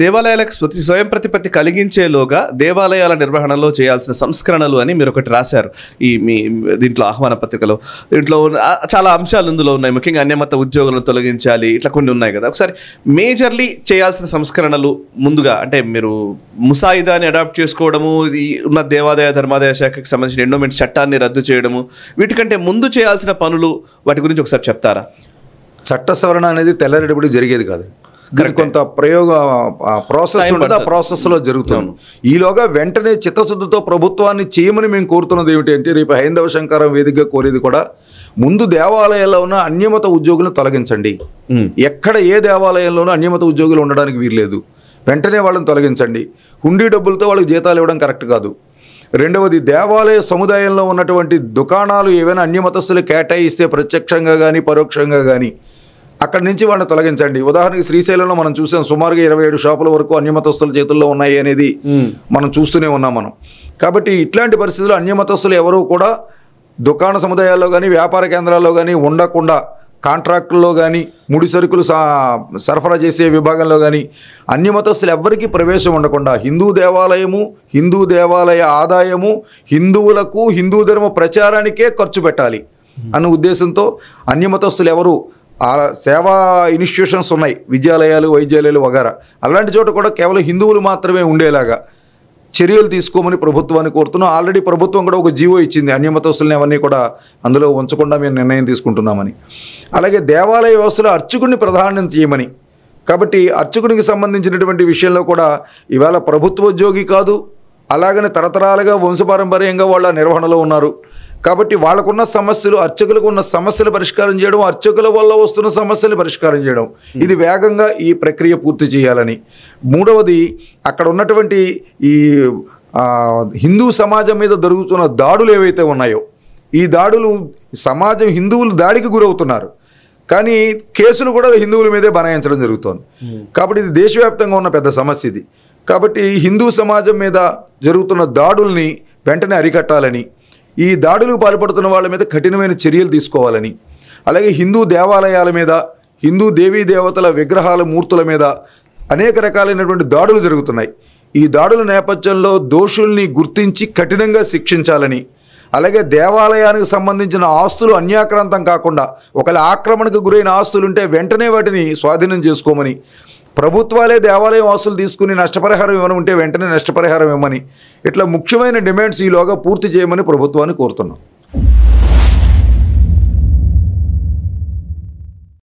దేవాలయాలకు స్వయం ప్రతిపత్తి కలిగించేలోగా దేవాలయాల నిర్వహణలో చేయాల్సిన సంస్కరణలు అని మీరు ఒకటి రాశారు ఈ మీ దీంట్లో ఆహ్వాన పత్రికలో. దీంట్లో చాలా అంశాలు ఇందులో ఉన్నాయి, ముఖ్యంగా అన్యమత ఉద్యోగులను తొలగించాలి, ఇట్లా కొన్ని ఉన్నాయి కదా. ఒకసారి మేజర్లీ చేయాల్సిన సంస్కరణలు ముందుగా అంటే మీరు ముసాయిదాని అడాప్ట్ చేసుకోవడము, ఉన్న దేవాదాయ ధర్మాదాయ శాఖకి సంబంధించిన ఎండోమెంట్ చట్టాన్ని రద్దు చేయడము, వీటికంటే ముందు చేయాల్సిన పనులు వాటి గురించి ఒకసారి చెప్తారా? చట్ట సవరణ అనేది తెల్లరెడబడి జరిగేది కాదు, కొంత ప్రాసెస్ ఉంటుంది, ఆ ప్రాసెస్లో జరుగుతుంది. ఈలోగా వెంటనే చిత్తశుద్ధితో ప్రభుత్వాన్ని చేయమని మేము కోరుతున్నది ఏమిటి అంటే, రేపు హైందవ శంకరం వేదికగా కోరేది కూడా ముందు దేవాలయాల్లో ఉన్న అన్యమత ఉద్యోగులను తొలగించండి. ఎక్కడ ఏ దేవాలయంలోనూ అన్యమత ఉద్యోగులు ఉండడానికి వీల్లేదు, వెంటనే వాళ్ళని తొలగించండి. హుండీ డబ్బులతో వాళ్ళకి జీతాలు ఇవ్వడం కరెక్ట్ కాదు. రెండవది, దేవాలయ సముదాయంలో ఉన్నటువంటి దుకాణాలు ఏవైనా అన్యమతస్తులు కేటాయిస్తే ప్రత్యక్షంగా కానీ పరోక్షంగా కానీ అక్కడి నుంచి వాళ్ళని తొలగించండి. ఉదాహరణకి శ్రీశైలంలో మనం చూసాం, సుమారుగా 27 షాపుల వరకు అన్యమతస్తుల చేతుల్లో ఉన్నాయి అనేది మనం చూస్తూనే ఉన్నాం మనం. కాబట్టి ఇట్లాంటి పరిస్థితుల్లో అన్యమతస్తులు ఎవరూ కూడా దుకాణ సముదాయాల్లో కానీ వ్యాపార కేంద్రాల్లో కానీ ఉండకుండా, కాంట్రాక్టుల్లో కానీ ముడి సరుకులు సరఫరా చేసే విభాగంలో కానీ అన్యమతస్తులు ఎవ్వరికీ ప్రవేశం ఉండకుండా, హిందూ దేవాలయము, హిందూ దేవాలయ ఆదాయము హిందువులకు హిందూ ధర్మ ప్రచారానికే ఖర్చు పెట్టాలి అన్న ఉద్దేశంతో అన్యమతస్తులు ఎవరు ఆ సేవా ఇన్స్టిట్యూషన్స్ ఉన్నాయి, విద్యాలయాలు, వైద్యాలయాలు వగైరా, అలాంటి చోట కూడా కేవలం హిందువులు మాత్రమే ఉండేలాగా చర్యలు తీసుకోమని ప్రభుత్వాన్ని కోరుతున్నాం. ఆల్రెడీ ప్రభుత్వం కూడా ఒక జీవో ఇచ్చింది, అన్యమతస్తుల్ని అవన్నీ కూడా అందులో ఉంచకుండా మేము నిర్ణయం తీసుకుంటున్నామని. అలాగే దేవాలయ వ్యవస్థలో అర్చకుడిని ప్రాధాన్యం చేయమని. కాబట్టి అర్చకుడికి సంబంధించినటువంటి విషయంలో కూడా ఇవాళ ప్రభుత్వోద్యోగి కాదు, అలాగనే తరతరాలుగా వంశపారంపర్యంగా వాళ్ళ నిర్వహణలో ఉన్నారు. కాబట్టి వాళ్ళకున్న సమస్యలు, అర్చకులకు ఉన్న సమస్యలు పరిష్కారం చేయడం, అర్చకుల వల్ల వస్తున్న సమస్యలు పరిష్కారం చేయడం, ఇది వేగంగా ఈ ప్రక్రియ పూర్తి చేయాలని. మూడవది, అక్కడ ఉన్నటువంటి ఈ హిందూ సమాజం మీద జరుగుతున్న దాడులు ఏవైతే ఉన్నాయో, ఈ దాడులు సమాజం హిందువులు దాడికి గురవుతున్నారు, కానీ కేసులు కూడా హిందువుల మీదే బనాయించడం జరుగుతోంది. కాబట్టి ఇది దేశవ్యాప్తంగా ఉన్న పెద్ద సమస్య ఇది. కాబట్టి హిందూ సమాజం మీద జరుగుతున్న దాడుల్ని వెంటనే అరికట్టాలని, ఈ దాడులకు పాల్పడుతున్న వాళ్ళ మీద కఠినమైన చర్యలు తీసుకోవాలని, అలాగే హిందూ దేవాలయాల మీద, హిందూ దేవీ దేవతల విగ్రహాల మూర్తుల మీద అనేక రకాలైనటువంటి దాడులు జరుగుతున్నాయి. ఈ దాడుల నేపథ్యంలో దోషుల్ని గుర్తించి కఠినంగా శిక్షించాలని, అలాగే దేవాలయానికి సంబంధించిన ఆస్తులు అన్యాక్రాంతం కాకుండా ఒకవేళ ఆక్రమణకు గురైన ఆస్తులు ఉంటే వెంటనే వాటిని స్వాధీనం చేసుకోమని, ప్రభుత్వాలే దేవాలయం ఆస్తులు తీసుకుని నష్టపరిహారం ఇవ్వని ఉంటే వెంటనే నష్టపరిహారం ఇవ్వమని, ఇట్లా ముఖ్యమైన డిమాండ్స్ ఈలోగా పూర్తి చేయమని ప్రభుత్వాన్ని కోరుతున్నాం.